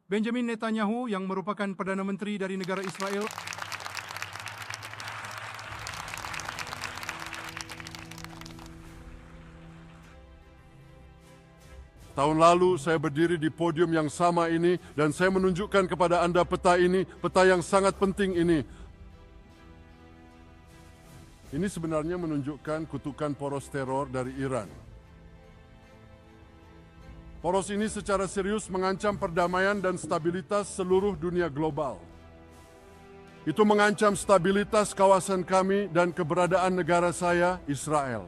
Benjamin Netanyahu yang merupakan Perdana Menteri dari negara Israel Tahun lalu saya berdiri di podium yang sama ini dan saya menunjukkan kepada Anda peta ini, peta yang sangat penting ini. Ini sebenarnya menunjukkan kutukan poros teror dari Iran. Poros ini secara serius mengancam perdamaian dan stabilitas seluruh dunia global. Itu mengancam stabilitas kawasan kami dan keberadaan negara saya, Israel.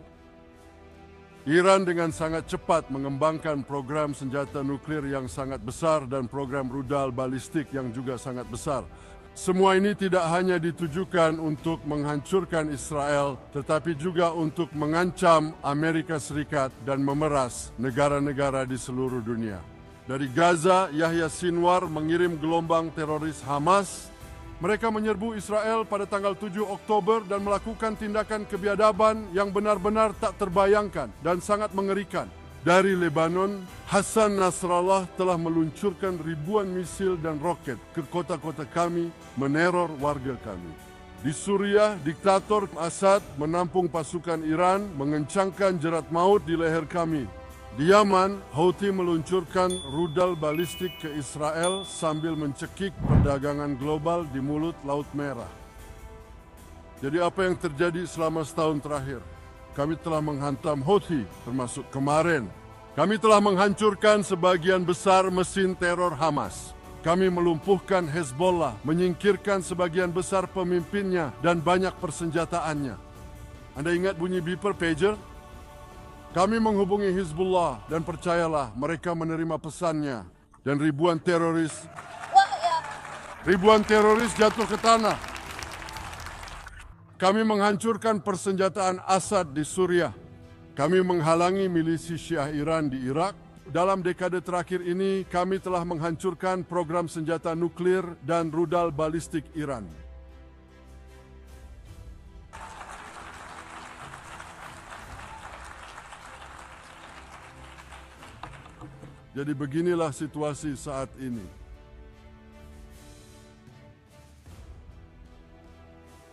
Iran dengan sangat cepat mengembangkan program senjata nuklir yang sangat besar dan program rudal balistik yang juga sangat besar. Semua ini tidak hanya ditujukan untuk menghancurkan Israel, tetapi juga untuk mengancam Amerika Serikat dan memeras negara-negara di seluruh dunia. Dari Gaza, Yahya Sinwar mengirim gelombang teroris Hamas. Mereka menyerbu Israel pada tanggal 7 Oktober dan melakukan tindakan kebiadaban yang benar-benar tak terbayangkan dan sangat mengerikan. Dari Lebanon, Hassan Nasrallah telah meluncurkan ribuan misil dan roket ke kota-kota kami, meneror warga kami. Di Suriah, diktator Assad menampung pasukan Iran, mengencangkan jerat maut di leher kami. Di Yaman, Houthi meluncurkan rudal balistik ke Israel sambil mencekik perdagangan global di mulut Laut Merah. Jadi apa yang terjadi selama setahun terakhir? Kami telah menghantam Houthi, termasuk kemarin. Kami telah menghancurkan sebagian besar mesin teror Hamas. Kami melumpuhkan Hezbollah, menyingkirkan sebagian besar pemimpinnya dan banyak persenjataannya. Anda ingat bunyi beeper pager? Kami menghubungi Hizbullah dan percayalah mereka menerima pesannya dan ribuan teroris jatuh ke tanah. Kami menghancurkan persenjataan Assad di Suriah. Kami menghalangi milisi Syiah Iran di Irak. Dalam dekade terakhir ini kami telah menghancurkan program senjata nuklir dan rudal balistik Iran. Jadi beginilah situasi saat ini.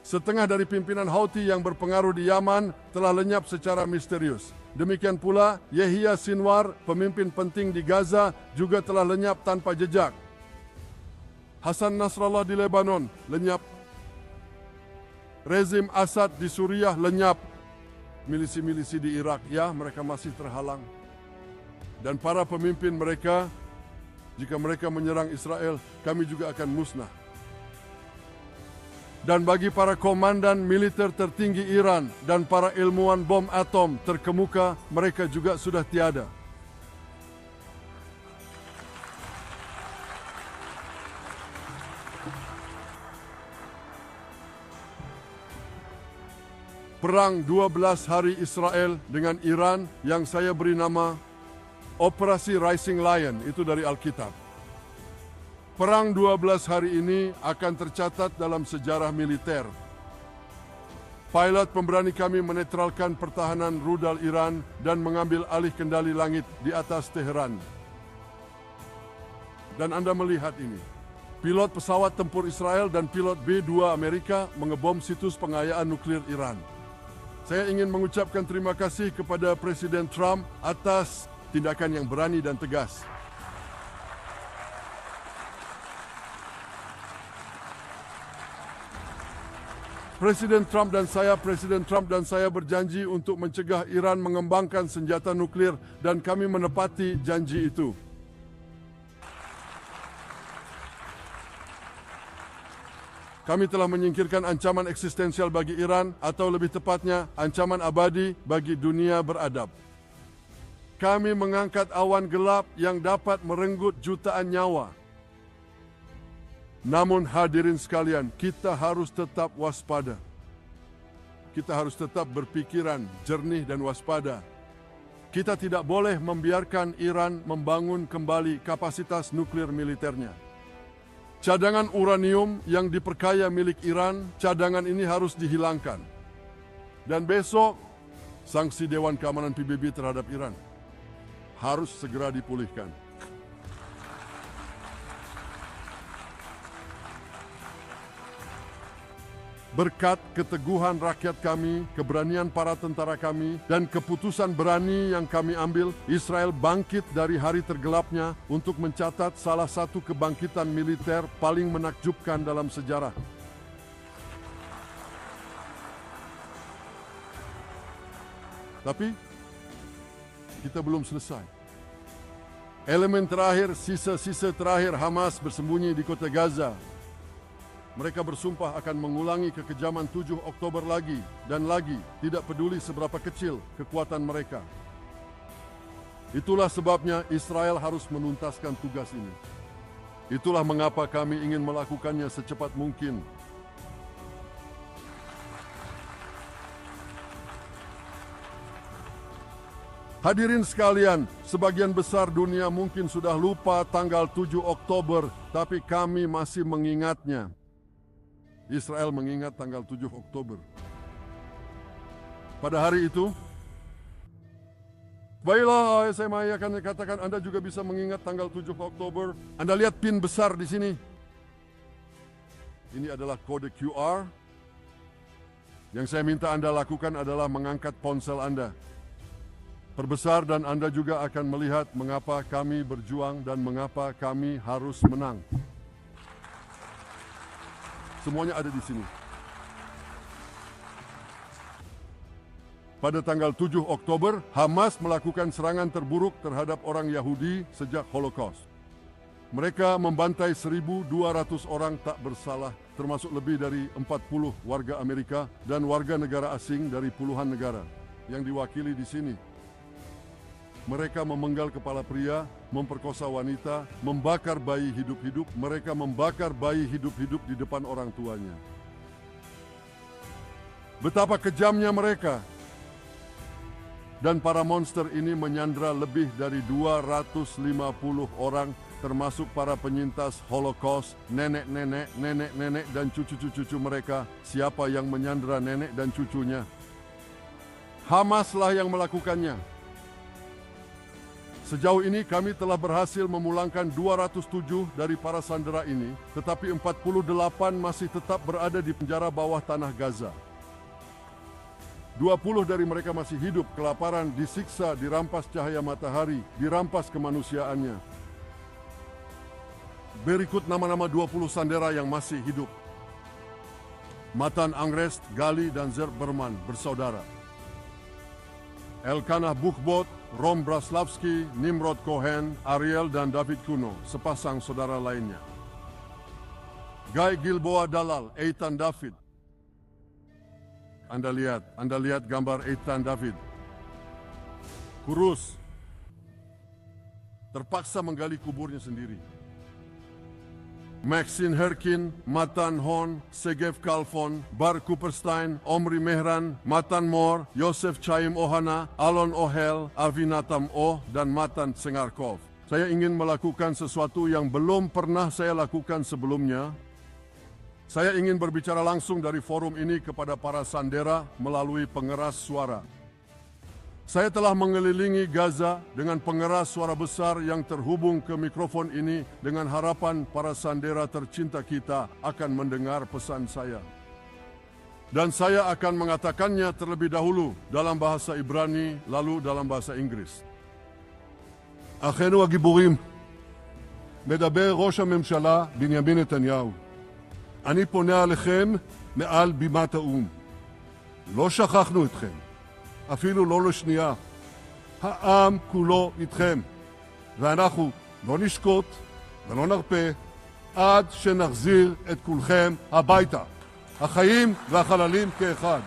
Setengah dari pimpinan Houthi yang berpengaruh di Yaman telah lenyap secara misterius. Demikian pula Yahya Sinwar, pemimpin penting di Gaza, juga telah lenyap tanpa jejak. Hassan Nasrallah di Lebanon lenyap. Rezim Assad di Suriah lenyap. Milisi-milisi di Irak, ya, mereka masih terhalang. Dan para pemimpin mereka, jika mereka menyerang Israel, kami juga akan musnah. Dan bagi para komandan militer tertinggi Iran dan para ilmuwan bom atom terkemuka, mereka juga sudah tiada. Perang 12 hari Israel dengan Iran yang saya beri nama Operasi Rising Lion, itu dari Alkitab. Perang 12 hari ini akan tercatat dalam sejarah militer. Pilot pemberani kami menetralkan pertahanan rudal Iran dan mengambil alih kendali langit di atas Teheran. Dan Anda melihat ini. Pilot pesawat tempur Israel dan pilot B-2 Amerika mengebom situs pengayaan nuklir Iran. Saya ingin mengucapkan terima kasih kepada Presiden Trump atas tindakan yang berani dan tegas. Presiden Trump dan saya berjanji untuk mencegah Iran mengembangkan senjata nuklir dan kami menepati janji itu. Kami telah menyingkirkan ancaman eksistensial bagi Iran, atau lebih tepatnya ancaman abadi bagi dunia beradab. Kami mengangkat awan gelap yang dapat merenggut jutaan nyawa. Namun hadirin sekalian, kita harus tetap waspada. Kita harus tetap berpikiran jernih dan waspada. Kita tidak boleh membiarkan Iran membangun kembali kapasitas nuklir militernya. Cadangan uranium yang diperkaya milik Iran, cadangan ini harus dihilangkan. Dan besok, sanksi Dewan Keamanan PBB terhadap Iran harus segera dipulihkan. Berkat keteguhan rakyat kami, keberanian para tentara kami, dan keputusan berani yang kami ambil, Israel bangkit dari hari tergelapnya untuk mencatat salah satu kebangkitan militer paling menakjubkan dalam sejarah. Tapi, kita belum selesai. Elemen terakhir, sisa-sisa terakhir Hamas bersembunyi di kota Gaza. Mereka bersumpah akan mengulangi kekejaman 7 Oktober lagi dan lagi, tidak peduli seberapa kecil kekuatan mereka. Itulah sebabnya Israel harus menuntaskan tugas ini. Itulah mengapa kami ingin melakukannya secepat mungkin. Hadirin sekalian, sebagian besar dunia mungkin sudah lupa tanggal 7 Oktober, tapi kami masih mengingatnya. Israel mengingat tanggal 7 Oktober. Pada hari itu, baiklah SMA akan katakan Anda juga bisa mengingat tanggal 7 Oktober. Anda lihat pin besar di sini. Ini adalah kode QR. Yang saya minta Anda lakukan adalah mengangkat ponsel Anda. Perbesar dan Anda juga akan melihat mengapa kami berjuang dan mengapa kami harus menang. Semuanya ada di sini. Pada tanggal 7 Oktober, Hamas melakukan serangan terburuk terhadap orang Yahudi sejak Holocaust. Mereka membantai 1.200 orang tak bersalah, termasuk lebih dari 40 warga Amerika dan warga negara asing dari puluhan negara yang diwakili di sini. Mereka memenggal kepala pria, memperkosa wanita, membakar bayi hidup-hidup. Mereka membakar bayi hidup-hidup di depan orang tuanya. Betapa kejamnya mereka. Dan para monster ini menyandra lebih dari 250 orang, termasuk para penyintas Holocaust, nenek-nenek, nenek-nenek, dan cucu-cucu mereka. Siapa yang menyandra nenek dan cucunya? Hamaslah yang melakukannya. Sejauh ini kami telah berhasil memulangkan 207 dari para sandera ini, tetapi 48 masih tetap berada di penjara bawah tanah Gaza. 20 dari mereka masih hidup, kelaparan, disiksa, dirampas cahaya matahari, dirampas kemanusiaannya. Berikut nama-nama 20 sandera yang masih hidup. Matan Angrest, Gali, dan Zer Berman bersaudara. Elkanah Buchbot, Rom Braslavski, Nimrod Cohen, Ariel dan David Kuno, sepasang saudara lainnya. Guy Gilboa Dalal, Eitan David. Anda lihat gambar Eitan David. Kurus. Terpaksa menggali kuburnya sendiri. Maxine Herkin, Matan Hon, Segev Kalfon, Bar Cooperstein, Omri Mehran, Matan Mor, Yosef Chaim Ohana, Alon Ohel, Avinatam Oh, dan Matan Tsengarkov. Saya ingin melakukan sesuatu yang belum pernah saya lakukan sebelumnya. Saya ingin berbicara langsung dari forum ini kepada para sandera melalui pengeras suara. Saya telah mengelilingi Gaza dengan pengeras suara besar yang terhubung ke mikrofon ini dengan harapan para sandera tercinta kita akan mendengar pesan saya. Dan saya akan mengatakannya terlebih dahulu dalam bahasa Ibrani, lalu dalam bahasa Inggris. אחינו הגיבורים, מדבר ראש הממשלה בנימין נתניהו. אני פונה עליכם מעל בימת האו"ם. לא שכחנו אתכם. אפילו לא לשנייה. העם כולו איתכם, ואנחנו לא נשקוט ולא נרפה עד שנחזיר את כולכם הביתה, החיים והחללים כאחד.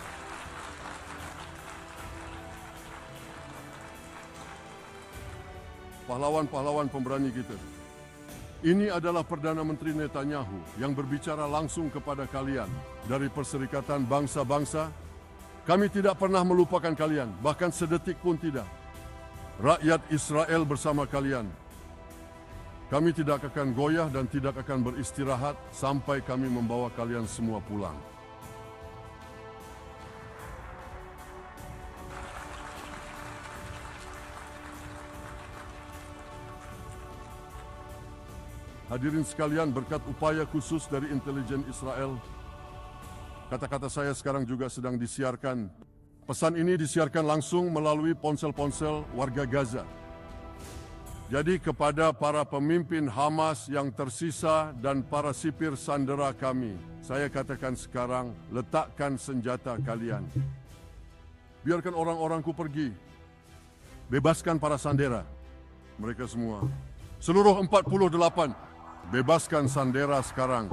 Pahlawan-pahlawan pemberani kita. Ini adalah Perdana Menteri Netanyahu yang berbicara langsung kepada kalian dari Perserikatan Bangsa-Bangsa. Kami tidak pernah melupakan kalian, bahkan sedetik pun tidak. Rakyat Israel bersama kalian. Kami tidak akan goyah dan tidak akan beristirahat sampai kami membawa kalian semua pulang. Hadirin sekalian, berkat upaya khusus dari intelijen Israel, Kata-kata saya sekarang juga sedang disiarkan. Pesan ini disiarkan langsung melalui ponsel-ponsel warga Gaza. Jadi kepada para pemimpin Hamas yang tersisa dan para sipir sandera kami, saya katakan sekarang, letakkan senjata kalian. Biarkan orang-orangku pergi. Bebaskan para sandera. Mereka semua. Seluruh 48. Bebaskan sandera sekarang.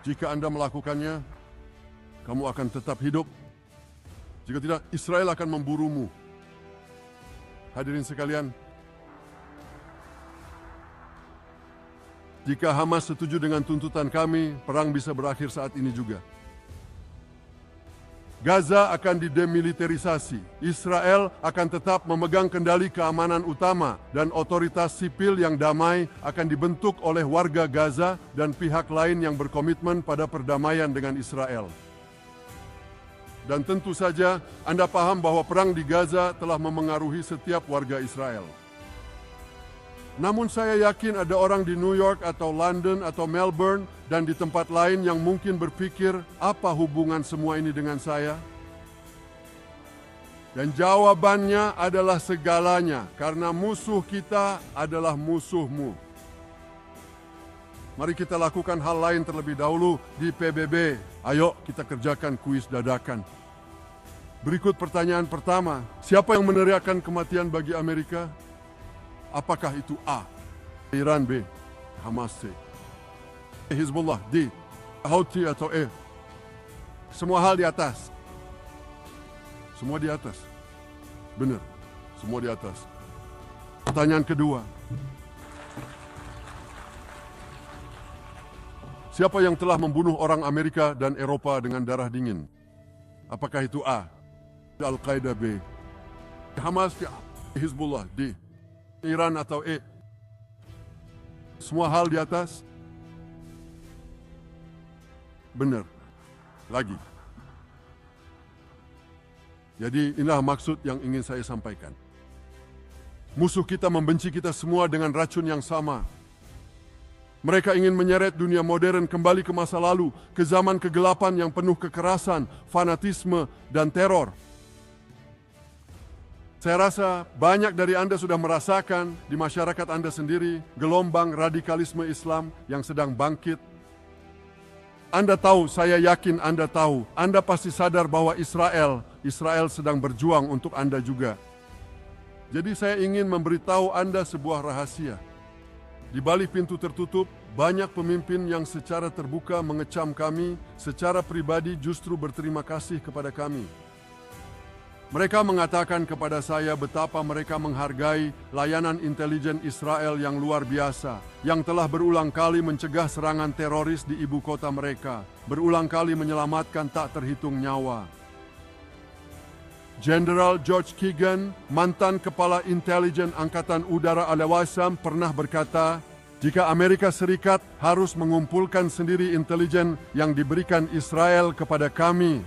Jika Anda melakukannya, kamu akan tetap hidup. Jika tidak, Israel akan memburumu. Hadirin sekalian, jika Hamas setuju dengan tuntutan kami, perang bisa berakhir saat ini juga. Gaza akan didemilitarisasi. Israel akan tetap memegang kendali keamanan utama dan otoritas sipil yang damai akan dibentuk oleh warga Gaza dan pihak lain yang berkomitmen pada perdamaian dengan Israel. Dan tentu saja Anda paham bahwa perang di Gaza telah memengaruhi setiap warga Israel. Namun saya yakin ada orang di New York atau London atau Melbourne dan di tempat lain yang mungkin berpikir, apa hubungan semua ini dengan saya? Dan jawabannya adalah segalanya, karena musuh kita adalah musuhmu. Mari kita lakukan hal lain terlebih dahulu di PBB. Ayo kita kerjakan kuis dadakan. Berikut pertanyaan pertama, siapa yang meneriakkan kematian bagi Amerika? Apakah itu A, Iran, B, Hamas, C, Hizbullah, D, Houthi atau E? Semua hal di atas. Semua di atas. Benar, semua di atas. Pertanyaan kedua. Siapa yang telah membunuh orang Amerika dan Eropa dengan darah dingin? Apakah itu A, Al-Qaeda, B, Hamas, Hizbullah, D, Iran atau E? Semua hal di atas? Benar. Lagi. Jadi inilah maksud yang ingin saya sampaikan. Musuh kita membenci kita semua dengan racun yang sama. Mereka ingin menyeret dunia modern kembali ke masa lalu, ke zaman kegelapan yang penuh kekerasan, fanatisme, dan teror. Saya rasa banyak dari Anda sudah merasakan di masyarakat Anda sendiri gelombang radikalisme Islam yang sedang bangkit. Anda tahu, saya yakin Anda tahu, Anda pasti sadar bahwa Israel sedang berjuang untuk Anda juga. Jadi saya ingin memberitahu Anda sebuah rahasia. Di balik pintu tertutup, banyak pemimpin yang secara terbuka mengecam kami, secara pribadi justru berterima kasih kepada kami. Mereka mengatakan kepada saya betapa mereka menghargai layanan intelijen Israel yang luar biasa, yang telah berulang kali mencegah serangan teroris di ibu kota mereka, berulang kali menyelamatkan tak terhitung nyawa. Jenderal George Keegan, mantan kepala intelijen Angkatan Udara Al-Qassam, pernah berkata, jika Amerika Serikat harus mengumpulkan sendiri intelijen yang diberikan Israel kepada kami,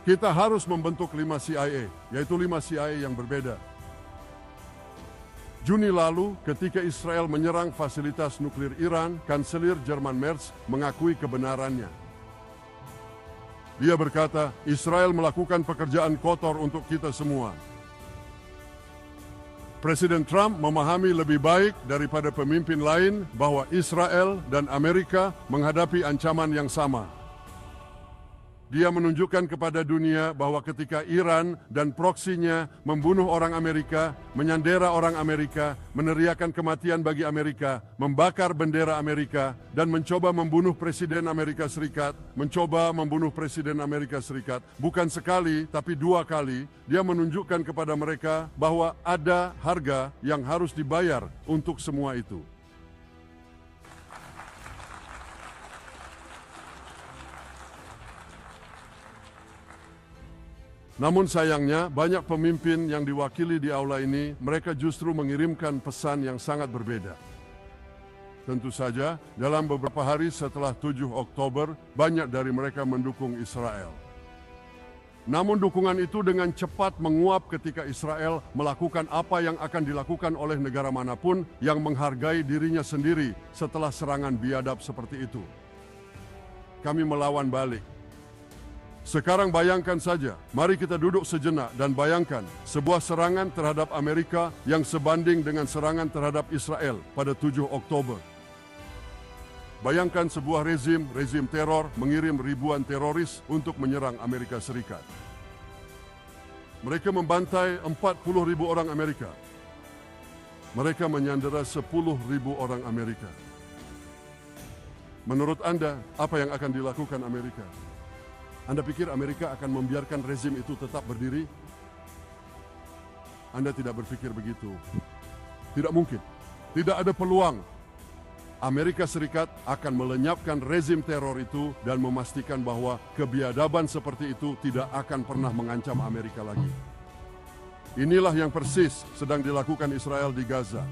kita harus membentuk 5 CIA, yaitu 5 CIA yang berbeda. Juni lalu, ketika Israel menyerang fasilitas nuklir Iran, Kanselir Jerman Merz mengakui kebenarannya. Dia berkata, Israel melakukan pekerjaan kotor untuk kita semua. Presiden Trump memahami lebih baik daripada pemimpin lain bahwa Israel dan Amerika menghadapi ancaman yang sama. Dia menunjukkan kepada dunia bahwa ketika Iran dan proksinya membunuh orang Amerika, menyandera orang Amerika, meneriakkan kematian bagi Amerika, membakar bendera Amerika, dan mencoba membunuh Presiden Amerika Serikat, bukan sekali tapi 2 kali, dia menunjukkan kepada mereka bahwa ada harga yang harus dibayar untuk semua itu. Namun sayangnya, banyak pemimpin yang diwakili di aula ini, mereka justru mengirimkan pesan yang sangat berbeda. Tentu saja, dalam beberapa hari setelah 7 Oktober, banyak dari mereka mendukung Israel. Namun dukungan itu dengan cepat menguap ketika Israel melakukan apa yang akan dilakukan oleh negara manapun yang menghargai dirinya sendiri setelah serangan biadab seperti itu. Kami melawan balik. Sekarang bayangkan saja, mari kita duduk sejenak dan bayangkan sebuah serangan terhadap Amerika yang sebanding dengan serangan terhadap Israel pada 7 Oktober. Bayangkan sebuah rezim teror mengirim ribuan teroris untuk menyerang Amerika Serikat. Mereka membantai 40.000 orang Amerika. Mereka menyandera 10.000 orang Amerika. Menurut Anda, apa yang akan dilakukan Amerika? Anda pikir Amerika akan membiarkan rezim itu tetap berdiri? Anda tidak berpikir begitu. Tidak mungkin. Tidak ada peluang. Amerika Serikat akan melenyapkan rezim teror itu dan memastikan bahwa kebiadaban seperti itu tidak akan pernah mengancam Amerika lagi. Inilah yang persis sedang dilakukan Israel di Gaza.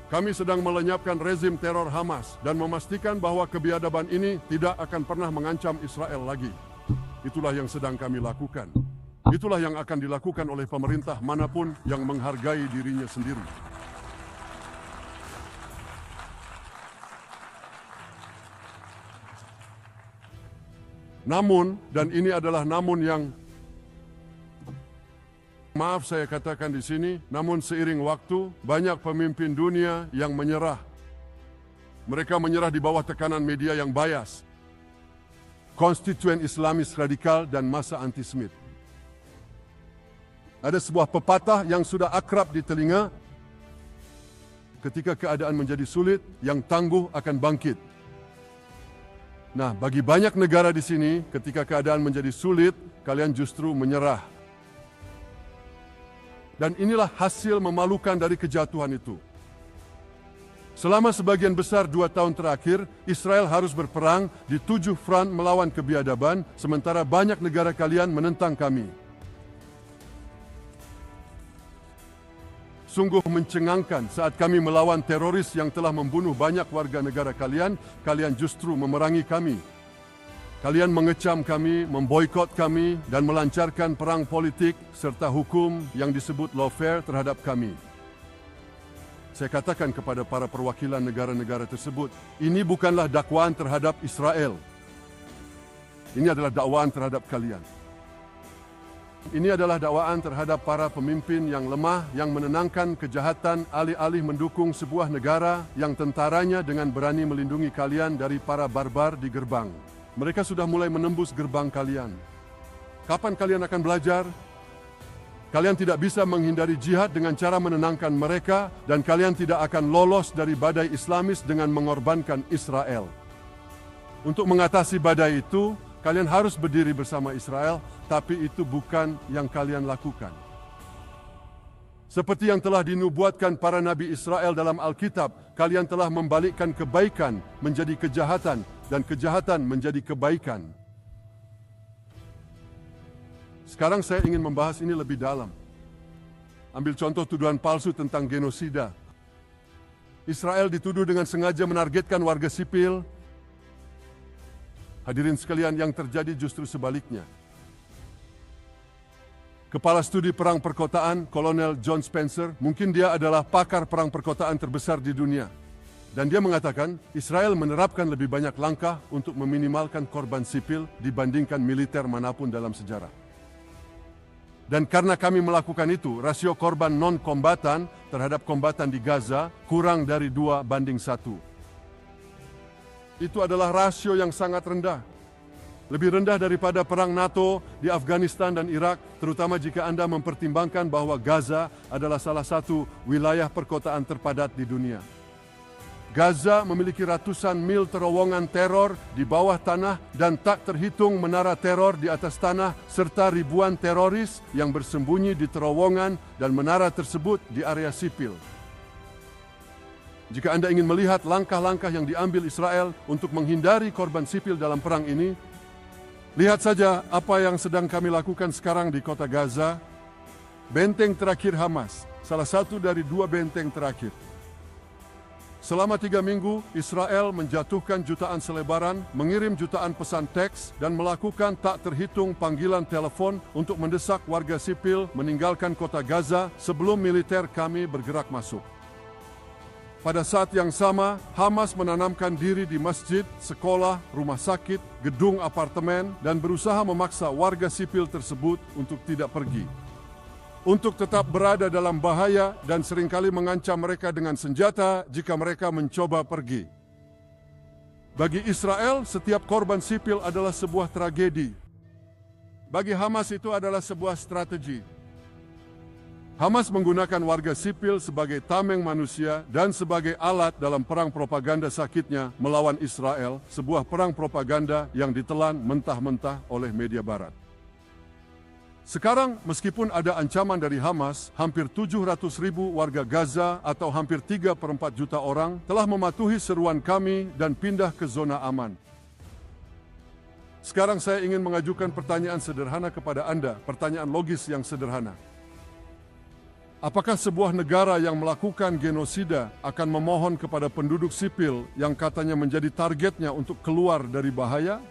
Kami sedang melenyapkan rezim teror Hamas dan memastikan bahwa kebiadaban ini tidak akan pernah mengancam Israel lagi. Itulah yang sedang kami lakukan. Itulah yang akan dilakukan oleh pemerintah manapun yang menghargai dirinya sendiri. Namun, dan ini adalah namun yang, maaf saya katakan di sini, namun seiring waktu, banyak pemimpin dunia yang menyerah. Mereka menyerah di bawah tekanan media yang bias, konstituen Islamis radikal, dan massa anti-Semit. Ada sebuah pepatah yang sudah akrab di telinga, ketika keadaan menjadi sulit, yang tangguh akan bangkit. Nah, bagi banyak negara di sini, ketika keadaan menjadi sulit, kalian justru menyerah. Dan inilah hasil memalukan dari kejatuhan itu. Selama sebagian besar 2 tahun terakhir, Israel harus berperang di 7 front melawan kebiadaban, sementara banyak negara kalian menentang kami. Sungguh mencengangkan saat kami melawan teroris yang telah membunuh banyak warga negara kalian, kalian justru memerangi kami. Kalian mengecam kami, memboikot kami, dan melancarkan perang politik serta hukum yang disebut lawfare terhadap kami. Saya katakan kepada para perwakilan negara-negara tersebut, ini bukanlah dakwaan terhadap Israel. Ini adalah dakwaan terhadap kalian. Ini adalah dakwaan terhadap para pemimpin yang lemah, yang menenangkan kejahatan alih-alih mendukung sebuah negara yang tentaranya dengan berani melindungi kalian dari para barbar di gerbang. Mereka sudah mulai menembus gerbang kalian. Kapan kalian akan belajar? Kalian tidak bisa menghindari jihad dengan cara menenangkan mereka, dan kalian tidak akan lolos dari badai Islamis dengan mengorbankan Israel. Untuk mengatasi badai itu, kalian harus berdiri bersama Israel, tapi itu bukan yang kalian lakukan. Seperti yang telah dinubuatkan para nabi Israel dalam Alkitab, kalian telah membalikkan kebaikan menjadi kejahatan, dan kejahatan menjadi kebaikan. Sekarang saya ingin membahas ini lebih dalam. Ambil contoh tuduhan palsu tentang genosida. Israel dituduh dengan sengaja menargetkan warga sipil. Hadirin sekalian, yang terjadi justru sebaliknya. Kepala Studi Perang Perkotaan, Kolonel John Spencer, mungkin dia adalah pakar perang perkotaan terbesar di dunia. Dan dia mengatakan, Israel menerapkan lebih banyak langkah untuk meminimalkan korban sipil dibandingkan militer manapun dalam sejarah. Dan karena kami melakukan itu, rasio korban non-kombatan terhadap kombatan di Gaza kurang dari 2:1. Itu adalah rasio yang sangat rendah. Lebih rendah daripada perang NATO di Afghanistan dan Irak, terutama jika Anda mempertimbangkan bahwa Gaza adalah salah satu wilayah perkotaan terpadat di dunia. Gaza memiliki ratusan mil terowongan teror di bawah tanah dan tak terhitung menara teror di atas tanah, serta ribuan teroris yang bersembunyi di terowongan dan menara tersebut di area sipil. Jika Anda ingin melihat langkah-langkah yang diambil Israel untuk menghindari korban sipil dalam perang ini, lihat saja apa yang sedang kami lakukan sekarang di kota Gaza, benteng terakhir Hamas, salah satu dari 2 benteng terakhir. Selama 3 minggu, Israel menjatuhkan jutaan selebaran, mengirim jutaan pesan teks, dan melakukan tak terhitung panggilan telepon untuk mendesak warga sipil meninggalkan kota Gaza sebelum militer kami bergerak masuk. Pada saat yang sama, Hamas menanamkan diri di masjid, sekolah, rumah sakit, gedung apartemen, dan berusaha memaksa warga sipil tersebut untuk tidak pergi. Untuk tetap berada dalam bahaya dan seringkali mengancam mereka dengan senjata jika mereka mencoba pergi. Bagi Israel, setiap korban sipil adalah sebuah tragedi. Bagi Hamas itu adalah sebuah strategi. Hamas menggunakan warga sipil sebagai tameng manusia dan sebagai alat dalam perang propaganda sakitnya melawan Israel, sebuah perang propaganda yang ditelan mentah-mentah oleh media barat. Sekarang, meskipun ada ancaman dari Hamas, hampir 700.000 warga Gaza atau hampir 3/4 juta orang telah mematuhi seruan kami dan pindah ke zona aman. Sekarang saya ingin mengajukan pertanyaan sederhana kepada Anda, pertanyaan logis yang sederhana. Apakah sebuah negara yang melakukan genosida akan memohon kepada penduduk sipil yang katanya menjadi targetnya untuk keluar dari bahaya?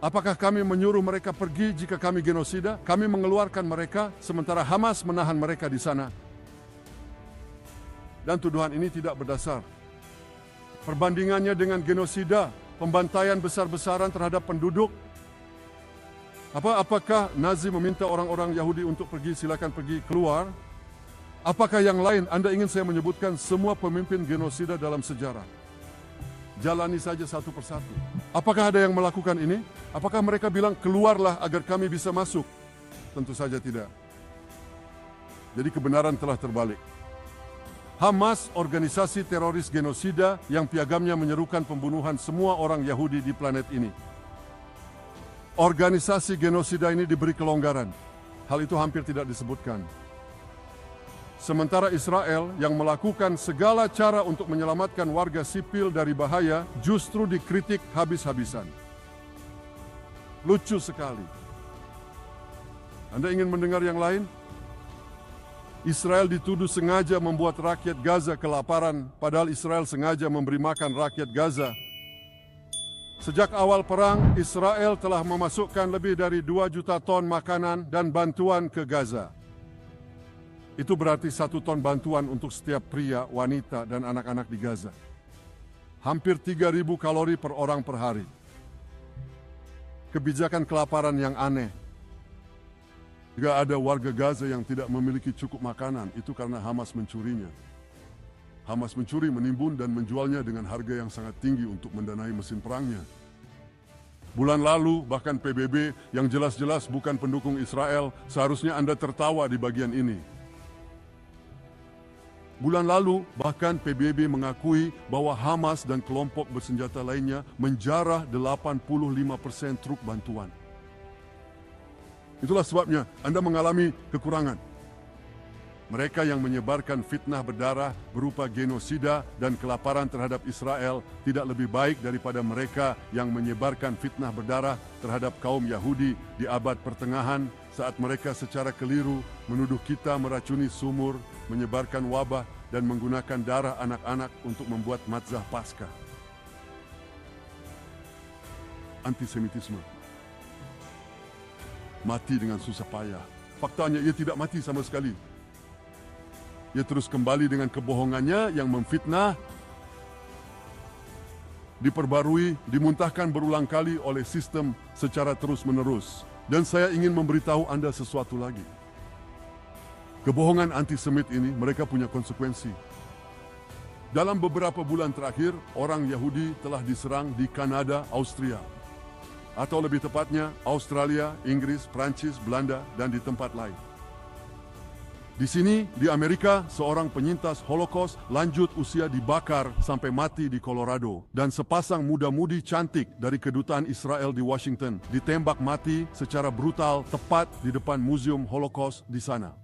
Apakah kami menyuruh mereka pergi jika kami genosida? Kami mengeluarkan mereka sementara Hamas menahan mereka di sana. Dan tuduhan ini tidak berdasar. Perbandingannya dengan genosida, pembantaian besar-besaran terhadap penduduk. Apakah Nazi meminta orang-orang Yahudi untuk pergi, silakan pergi, keluar? Apakah yang lain? Anda ingin saya menyebutkan semua pemimpin genosida dalam sejarah? Jalani saja satu persatu. Apakah ada yang melakukan ini? Apakah mereka bilang keluarlah agar kami bisa masuk? Tentu saja tidak. Jadi kebenaran telah terbalik. Hamas, organisasi teroris genosida yang piagamnya menyerukan pembunuhan semua orang Yahudi di planet ini. Organisasi genosida ini diberi kelonggaran. Hal itu hampir tidak disebutkan. Sementara Israel yang melakukan segala cara untuk menyelamatkan warga sipil dari bahaya justru dikritik habis-habisan. Lucu sekali. Anda ingin mendengar yang lain? Israel dituduh sengaja membuat rakyat Gaza kelaparan, padahal Israel sengaja memberi makan rakyat Gaza. Sejak awal perang, Israel telah memasukkan lebih dari 2 juta ton makanan dan bantuan ke Gaza. Itu berarti 1 ton bantuan untuk setiap pria, wanita, dan anak-anak di Gaza. Hampir 3.000 kalori per orang per hari. Kebijakan kelaparan yang aneh. Jika ada warga Gaza yang tidak memiliki cukup makanan, itu karena Hamas mencurinya. Hamas mencuri, menimbun, dan menjualnya dengan harga yang sangat tinggi untuk mendanai mesin perangnya. Bulan lalu, bahkan PBB yang jelas-jelas bukan pendukung Israel, seharusnya Anda tertawa di bagian ini. Bulan lalu, bahkan PBB mengakui bahwa Hamas dan kelompok bersenjata lainnya menjarah 85% truk bantuan. Itulah sebabnya Anda mengalami kekurangan. Mereka yang menyebarkan fitnah berdarah berupa genosida dan kelaparan terhadap Israel tidak lebih baik daripada mereka yang menyebarkan fitnah berdarah terhadap kaum Yahudi di abad pertengahan saat mereka secara keliru menuduh kita meracuni sumur, menyebarkan wabah, dan menggunakan darah anak-anak untuk membuat matzah Paskah. Antisemitisme. Mati dengan susah payah. Faktanya ia tidak mati sama sekali. Ia terus kembali dengan kebohongannya yang memfitnah, diperbarui, dimuntahkan berulang kali oleh sistem secara terus-menerus. Dan saya ingin memberitahu Anda sesuatu lagi. Kebohongan antisemit ini mereka punya konsekuensi. Dalam beberapa bulan terakhir, orang Yahudi telah diserang di Kanada, Austria. Atau lebih tepatnya, Australia, Inggris, Prancis, Belanda, dan di tempat lain. Di sini, di Amerika, seorang penyintas Holocaust lanjut usia dibakar sampai mati di Colorado. Dan sepasang muda-mudi cantik dari kedutaan Israel di Washington ditembak mati secara brutal tepat di depan Museum Holocaust di sana.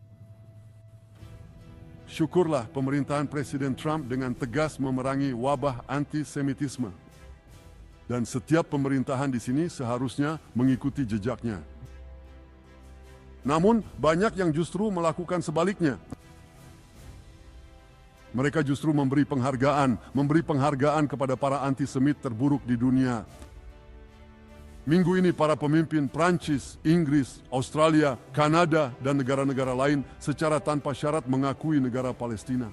Syukurlah pemerintahan Presiden Trump dengan tegas memerangi wabah antisemitisme. Dan setiap pemerintahan di sini seharusnya mengikuti jejaknya. Namun, banyak yang justru melakukan sebaliknya. Mereka justru memberi penghargaan kepada para antisemit terburuk di dunia. Minggu ini para pemimpin Prancis, Inggris, Australia, Kanada, dan negara-negara lain secara tanpa syarat mengakui negara Palestina.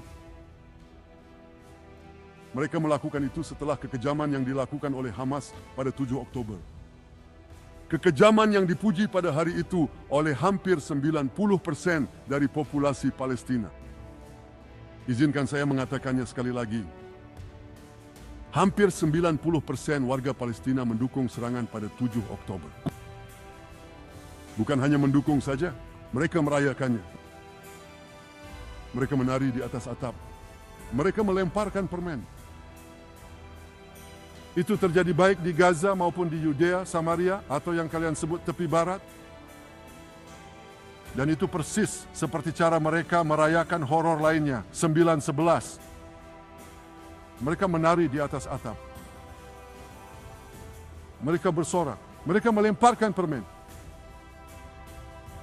Mereka melakukan itu setelah kekejaman yang dilakukan oleh Hamas pada 7 Oktober. Kekejaman yang dipuji pada hari itu oleh hampir 90% dari populasi Palestina. Izinkan saya mengatakannya sekali lagi. Hampir 90% warga Palestina mendukung serangan pada 7 Oktober. Bukan hanya mendukung saja, mereka merayakannya. Mereka menari di atas atap. Mereka melemparkan permen. Itu terjadi baik di Gaza maupun di Yudea, Samaria, atau yang kalian sebut tepi barat. Dan itu persis seperti cara mereka merayakan horor lainnya, 9/11. Mereka menari di atas atap. Mereka bersorak. Mereka melemparkan permen.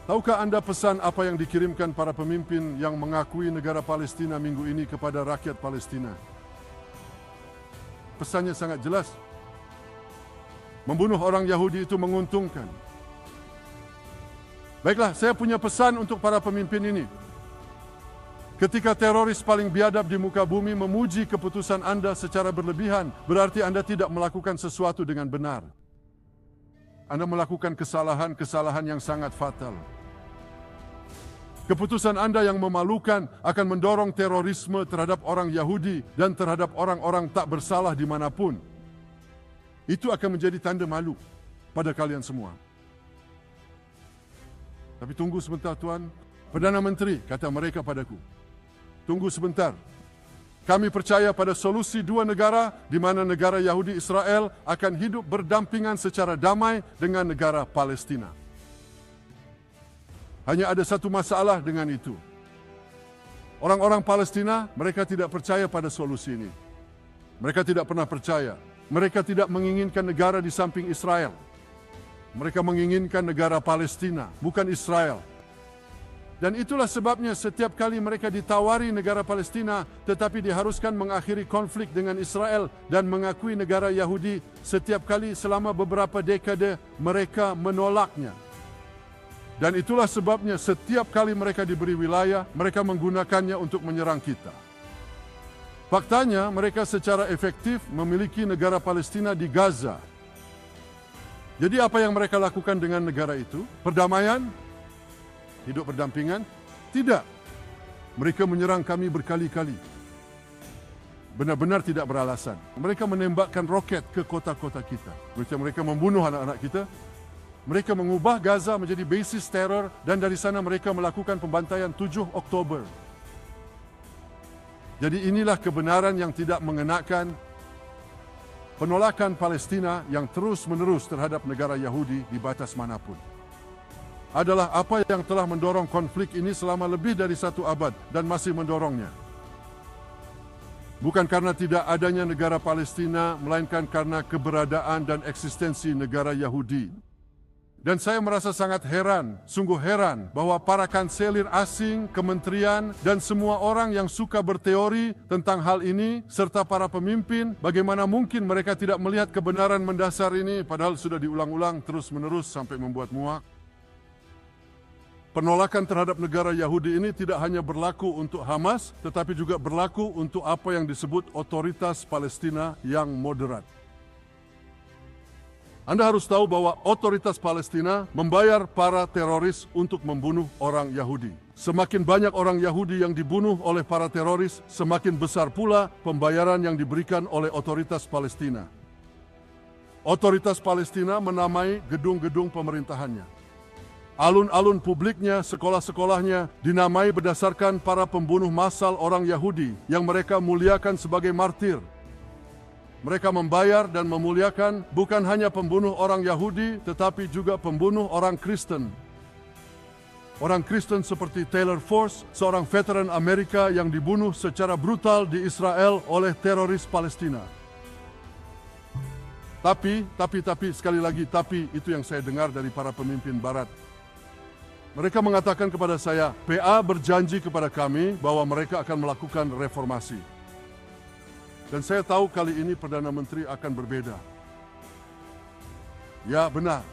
Tahukah Anda pesan apa yang dikirimkan para pemimpin yang mengakui negara Palestina minggu ini kepada rakyat Palestina? Pesannya sangat jelas. Membunuh orang Yahudi itu menguntungkan. Baiklah, saya punya pesan untuk para pemimpin ini. Ketika teroris paling biadab di muka bumi memuji keputusan Anda secara berlebihan, berarti Anda tidak melakukan sesuatu dengan benar. Anda melakukan kesalahan yang sangat fatal. Keputusan Anda yang memalukan akan mendorong terorisme terhadap orang Yahudi dan terhadap orang-orang tak bersalah dimanapun. Itu akan menjadi tanda malu pada kalian semua. Tapi tunggu sebentar Tuan. Perdana Menteri, kata mereka padaku. Tunggu sebentar. Kami percaya pada solusi dua negara di mana negara Yahudi Israel akan hidup berdampingan secara damai dengan negara Palestina. Hanya ada satu masalah dengan itu. Orang-orang Palestina, mereka tidak percaya pada solusi ini. Mereka tidak pernah percaya. Mereka tidak menginginkan negara di samping Israel. Mereka menginginkan negara Palestina, bukan Israel. Dan itulah sebabnya setiap kali mereka ditawari negara Palestina, tetapi diharuskan mengakhiri konflik dengan Israel dan mengakui negara Yahudi, setiap kali selama beberapa dekade mereka menolaknya. Dan itulah sebabnya setiap kali mereka diberi wilayah, mereka menggunakannya untuk menyerang kita. Faktanya, mereka secara efektif memiliki negara Palestina di Gaza. Jadi apa yang mereka lakukan dengan negara itu? Perdamaian? Hidup berdampingan? Tidak. Mereka menyerang kami berkali-kali. Benar-benar tidak beralasan. Mereka menembakkan roket ke kota-kota kita. Mereka membunuh anak-anak kita. Mereka mengubah Gaza menjadi basis teror dan dari sana mereka melakukan pembantaian 7 Oktober. Jadi inilah kebenaran yang tidak mengenakan penolakan Palestina yang terus-menerus terhadap negara Yahudi di batas manapun. Adalah apa yang telah mendorong konflik ini selama lebih dari 1 abad dan masih mendorongnya. Bukan karena tidak adanya negara Palestina, melainkan karena keberadaan dan eksistensi negara Yahudi. Dan saya merasa sangat heran, sungguh heran, bahwa para kanselir asing, kementerian, dan semua orang yang suka berteori tentang hal ini, serta para pemimpin, bagaimana mungkin mereka tidak melihat kebenaran mendasar ini, padahal sudah diulang-ulang terus-menerus sampai membuat muak. Penolakan terhadap negara Yahudi ini tidak hanya berlaku untuk Hamas, tetapi juga berlaku untuk apa yang disebut otoritas Palestina yang moderat. Anda harus tahu bahwa otoritas Palestina membayar para teroris untuk membunuh orang Yahudi. Semakin banyak orang Yahudi yang dibunuh oleh para teroris, semakin besar pula pembayaran yang diberikan oleh otoritas Palestina. Otoritas Palestina menamai gedung-gedung pemerintahannya. Alun-alun publiknya, sekolah-sekolahnya dinamai berdasarkan para pembunuh massal orang Yahudi yang mereka muliakan sebagai martir. Mereka membayar dan memuliakan bukan hanya pembunuh orang Yahudi, tetapi juga pembunuh orang Kristen. Orang Kristen seperti Taylor Force, seorang veteran Amerika yang dibunuh secara brutal di Israel oleh teroris Palestina. Tapi, sekali lagi, tapi itu yang saya dengar dari para pemimpin Barat. Mereka mengatakan kepada saya, PA berjanji kepada kami bahwa mereka akan melakukan reformasi. Dan saya tahu kali ini Perdana Menteri akan berbeda. Ya, benar.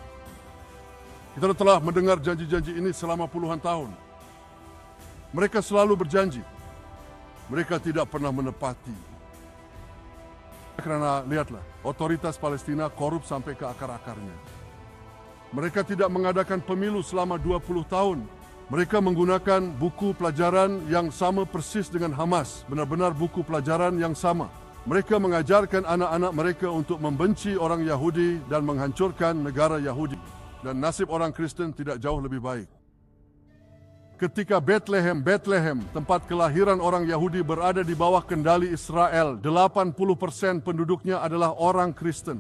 Kita telah mendengar janji-janji ini selama puluhan tahun. Mereka selalu berjanji. Mereka tidak pernah menepati. Karena lihatlah, otoritas Palestina korup sampai ke akar-akarnya. Mereka tidak mengadakan pemilu selama 20 tahun. Mereka menggunakan buku pelajaran yang sama persis dengan Hamas. Benar-benar buku pelajaran yang sama. Mereka mengajarkan anak-anak mereka untuk membenci orang Yahudi dan menghancurkan negara Yahudi. Dan nasib orang Kristen tidak jauh lebih baik. Ketika Bethlehem, tempat kelahiran orang Yahudi berada di bawah kendali Israel, 80% penduduknya adalah orang Kristen.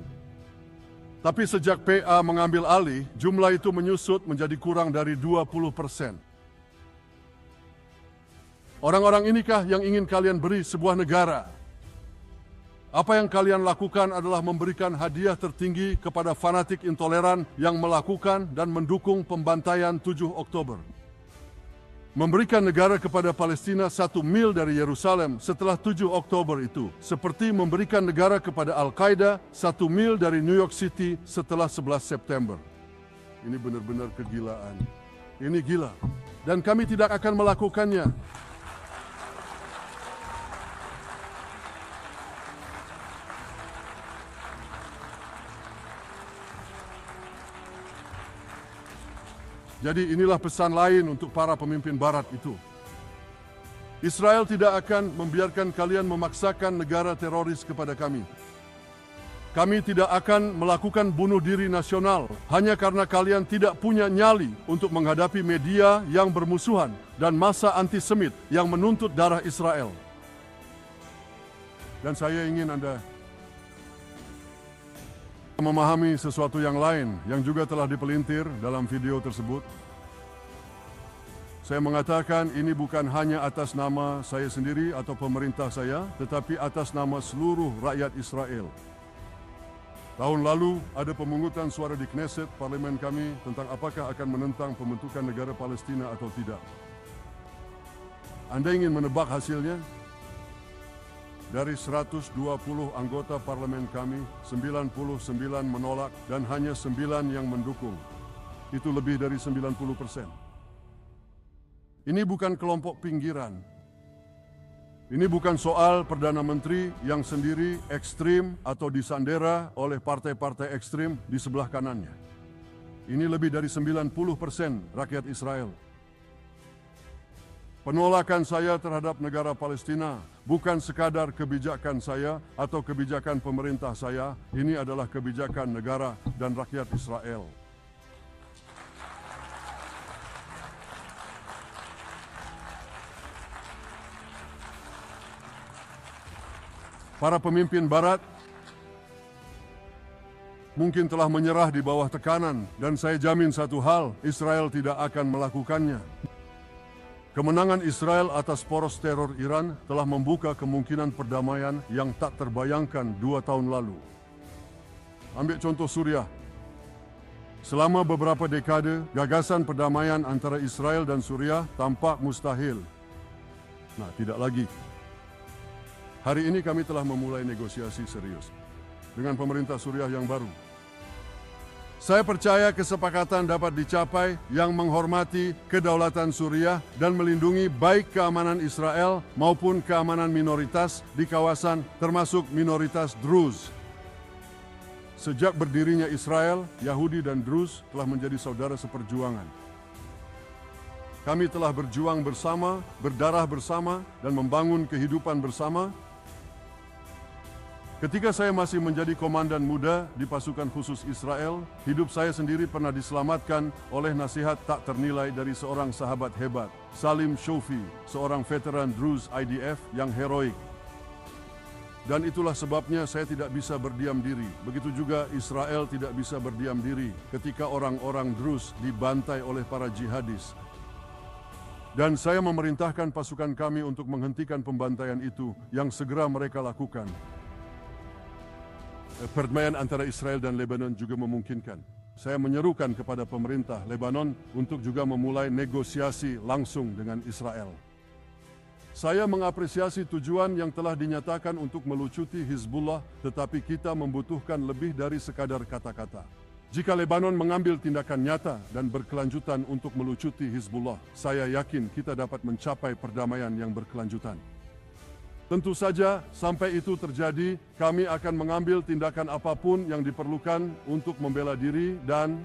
Tapi sejak PA mengambil alih, jumlah itu menyusut menjadi kurang dari 20%. Orang-orang inikah yang ingin kalian beri sebuah negara? Apa yang kalian lakukan adalah memberikan hadiah tertinggi kepada fanatik intoleran yang melakukan dan mendukung pembantaian 7 Oktober. Memberikan negara kepada Palestina 1 mil dari Yerusalem setelah 7 Oktober itu, seperti memberikan negara kepada Al-Qaeda 1 mil dari New York City setelah 11 September. Ini benar-benar kegilaan. Ini gila. Dan kami tidak akan melakukannya. Jadi inilah pesan lain untuk para pemimpin barat itu. Israel tidak akan membiarkan kalian memaksakan negara teroris kepada kami. Kami tidak akan melakukan bunuh diri nasional hanya karena kalian tidak punya nyali untuk menghadapi media yang bermusuhan dan massa antisemit yang menuntut darah Israel. Dan saya ingin Anda memahami sesuatu yang lain yang juga telah dipelintir dalam video tersebut. Saya mengatakan ini bukan hanya atas nama saya sendiri atau pemerintah saya, tetapi atas nama seluruh rakyat Israel. Tahun lalu ada pemungutan suara di Knesset, parlemen kami, tentang apakah akan menentang pembentukan negara Palestina atau tidak. Anda ingin menebak hasilnya? Dari 120 anggota parlemen kami, 99 menolak dan hanya 9 yang mendukung. Itu lebih dari 90%. Ini bukan kelompok pinggiran. Ini bukan soal Perdana Menteri yang sendiri ekstrim atau disandera oleh partai-partai ekstrim di sebelah kanannya. Ini lebih dari 90% rakyat Israel. Penolakan saya terhadap negara Palestina bukan sekadar kebijakan saya atau kebijakan pemerintah saya, ini adalah kebijakan negara dan rakyat Israel. Para pemimpin barat mungkin telah menyerah di bawah tekanan, dan saya jamin satu hal, Israel tidak akan melakukannya. Kemenangan Israel atas poros teror Iran telah membuka kemungkinan perdamaian yang tak terbayangkan 2 tahun lalu. Ambil contoh Suriah. Selama beberapa dekade, gagasan perdamaian antara Israel dan Suriah tampak mustahil. Nah, tidak lagi. Hari ini kami telah memulai negosiasi serius dengan pemerintah Suriah yang baru. Saya percaya kesepakatan dapat dicapai yang menghormati kedaulatan Suriah dan melindungi baik keamanan Israel maupun keamanan minoritas di kawasan termasuk minoritas Druze. Sejak berdirinya Israel, Yahudi dan Druze telah menjadi saudara seperjuangan. Kami telah berjuang bersama, berdarah bersama, dan membangun kehidupan bersama. Ketika saya masih menjadi komandan muda di pasukan khusus Israel, hidup saya sendiri pernah diselamatkan oleh nasihat tak ternilai dari seorang sahabat hebat, Salim Shofi, seorang veteran Druze IDF yang heroik. Dan itulah sebabnya saya tidak bisa berdiam diri. Begitu juga Israel tidak bisa berdiam diri ketika orang-orang Druze dibantai oleh para jihadis. Dan saya memerintahkan pasukan kami untuk menghentikan pembantaian itu yang segera mereka lakukan. Perdamaian antara Israel dan Lebanon juga memungkinkan. saya menyerukan kepada pemerintah Lebanon untuk juga memulai negosiasi langsung dengan Israel. Saya mengapresiasi tujuan yang telah dinyatakan untuk melucuti Hizbullah, tetapi kita membutuhkan lebih dari sekadar kata-kata. Jika Lebanon mengambil tindakan nyata dan berkelanjutan untuk melucuti Hizbullah, saya yakin kita dapat mencapai perdamaian yang berkelanjutan. Tentu saja, sampai itu terjadi, kami akan mengambil tindakan apapun yang diperlukan untuk membela diri dan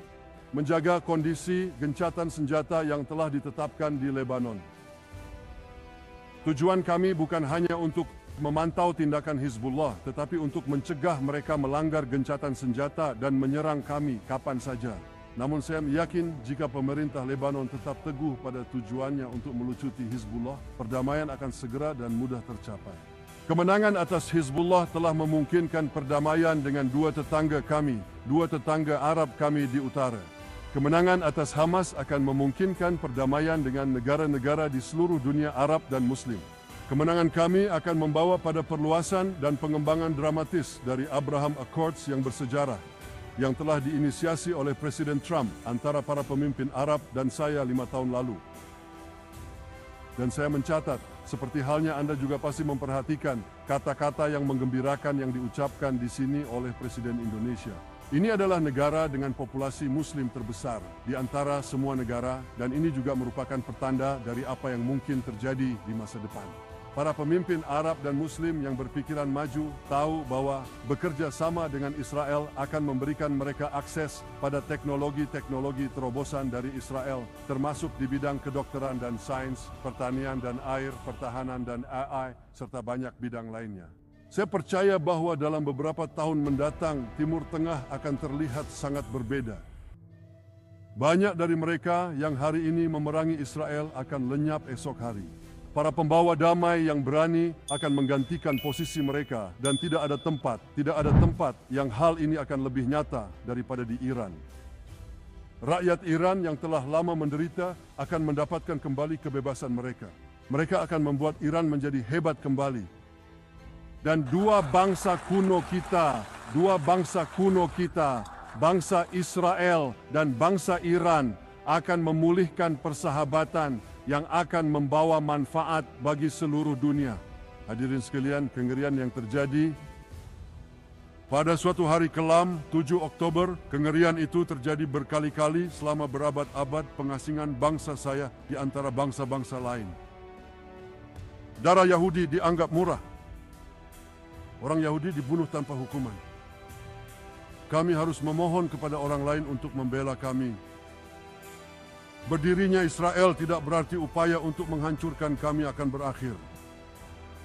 menjaga kondisi gencatan senjata yang telah ditetapkan di Lebanon. Tujuan kami bukan hanya untuk memantau tindakan Hizbullah, tetapi untuk mencegah mereka melanggar gencatan senjata dan menyerang kami kapan saja. Namun saya yakin jika pemerintah Lebanon tetap teguh pada tujuannya untuk melucuti Hizbullah, perdamaian akan segera dan mudah tercapai. Kemenangan atas Hizbullah telah memungkinkan perdamaian dengan dua tetangga Arab kami di utara. Kemenangan atas Hamas akan memungkinkan perdamaian dengan negara-negara di seluruh dunia Arab dan Muslim. Kemenangan kami akan membawa pada perluasan dan pengembangan dramatis dari Abraham Accords yang bersejarah, yang telah diinisiasi oleh Presiden Trump antara para pemimpin Arab dan saya 5 tahun lalu. Dan saya mencatat, seperti halnya Anda juga pasti memperhatikan kata-kata yang menggembirakan yang diucapkan di sini oleh Presiden Indonesia. Ini adalah negara dengan populasi Muslim terbesar di antara semua negara, dan ini juga merupakan pertanda dari apa yang mungkin terjadi di masa depan. Para pemimpin Arab dan Muslim yang berpikiran maju tahu bahwa bekerja sama dengan Israel akan memberikan mereka akses pada teknologi-teknologi terobosan dari Israel, termasuk di bidang kedokteran dan sains, pertanian dan air, pertahanan dan AI, serta banyak bidang lainnya. Saya percaya bahwa dalam beberapa tahun mendatang, Timur Tengah akan terlihat sangat berbeda. Banyak dari mereka yang hari ini memerangi Israel akan lenyap esok hari. Para pembawa damai yang berani akan menggantikan posisi mereka, dan tidak ada tempat yang hal ini akan lebih nyata daripada di Iran. Rakyat Iran yang telah lama menderita akan mendapatkan kembali kebebasan mereka. Mereka akan membuat Iran menjadi hebat kembali. Dan dua bangsa kuno kita, bangsa Israel dan bangsa Iran, akan memulihkan persahabatan yang akan membawa manfaat bagi seluruh dunia. Hadirin sekalian, kengerian yang terjadi pada suatu hari kelam, 7 Oktober, kengerian itu terjadi berkali-kali selama berabad-abad pengasingan bangsa saya di antara bangsa-bangsa lain. Darah Yahudi dianggap murah. Orang Yahudi dibunuh tanpa hukuman. Kami harus memohon kepada orang lain untuk membela kami. Berdirinya Israel tidak berarti upaya untuk menghancurkan kami akan berakhir.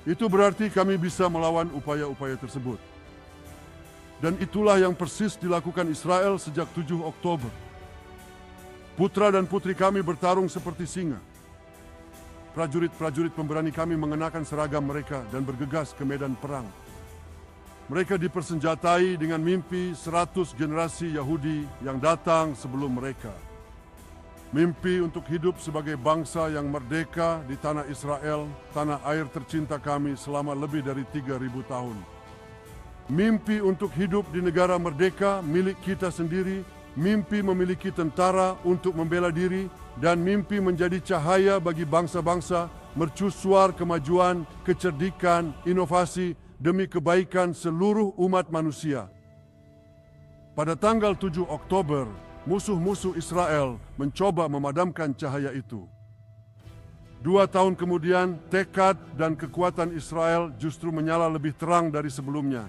Itu berarti kami bisa melawan upaya-upaya tersebut. Dan itulah yang persis dilakukan Israel sejak 7 Oktober. Putra dan putri kami bertarung seperti singa. Prajurit-prajurit pemberani kami mengenakan seragam mereka dan bergegas ke medan perang. Mereka dipersenjatai dengan mimpi 100 generasi Yahudi yang datang sebelum mereka. Mimpi untuk hidup sebagai bangsa yang merdeka di tanah Israel, tanah air tercinta kami selama lebih dari 3.000 tahun. Mimpi untuk hidup di negara merdeka milik kita sendiri, mimpi memiliki tentara untuk membela diri, dan mimpi menjadi cahaya bagi bangsa-bangsa, mercusuar kemajuan, kecerdikan, inovasi demi kebaikan seluruh umat manusia. Pada tanggal 7 Oktober, musuh-musuh Israel mencoba memadamkan cahaya itu. 2 tahun kemudian, tekad dan kekuatan Israel justru menyala lebih terang dari sebelumnya.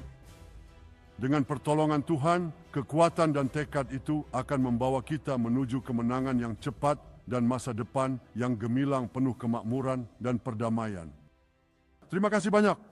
Dengan pertolongan Tuhan, kekuatan dan tekad itu akan membawa kita menuju kemenangan yang cepat dan masa depan yang gemilang penuh kemakmuran dan perdamaian. Terima kasih banyak.